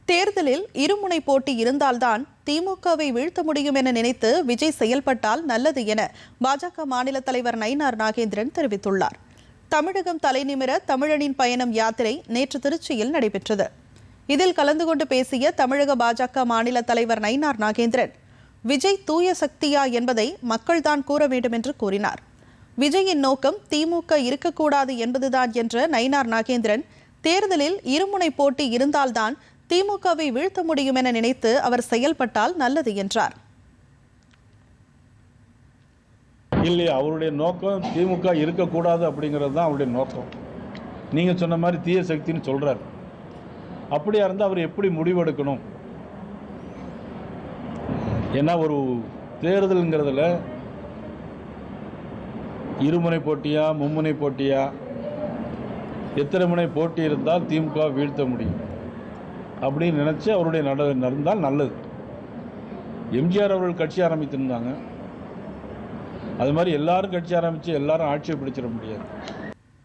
தேர்தலில் இருமுனை போட்டி இருந்தால்தான் திமுகவை வீழ்த்த முடியும் என நினைத்து விஜய் செயல்பட்டால் நல்லது என பாஜக மாநில தலைவர் நயினார் நாகேந்திரன் தெரிவித்துள்ளார். தமிழகம் தலைநிமிர தமிழனின் பயணம் யாத்திரை நேற்று திருச்சியில் நடைபெற்றது. இதில் கலந்து கொண்டு பேசிய தமிழக பாஜக மாநில தலைவர் நயினார் நாகேந்திரன், விஜய் தூய சக்தியா என்பதை மக்கள்தான் கூற வேண்டும் என்று கூறினார். விஜயின் நோக்கம் திமுக இருக்கக்கூடாது என்பதுதான் என்ற நயினார் நாகேந்திரன், தேர்தலில் இருமுனை போட்டி இருந்தால்தான் திமுகவை வீழ்த்த முடியும் என நினைத்து அவர் செயல்பட்டால் நல்லது என்றார். இல்லை, அவருடைய நோக்கம் திமுக இருக்கக்கூடாது அப்படிங்கிறது தான் அவருடைய நோக்கம். நீங்க சொன்ன மாதிரி தீய சக்தின்னு சொல்றாரு. அப்படியா இருந்தால் அவர் எப்படி முடிவெடுக்கணும்? ஏன்னா ஒரு தேர்தலுங்கிறதுல இருமுனை போட்டியா மும்முனை போட்டியா, எத்தனை முனை போட்டி இருந்தால் திமுக வீழ்த்த முடியும் அப்படின்னு நினைச்சு அவருடைய நடந்தால் நல்லது. எம்ஜிஆர் அவர்கள் கட்சி ஆரம்பித்திருந்தாங்க. அது மாதிரி எல்லாரும் கட்சி ஆரம்பித்து எல்லாரும் ஆட்சியை பிடிச்சிட முடியாது.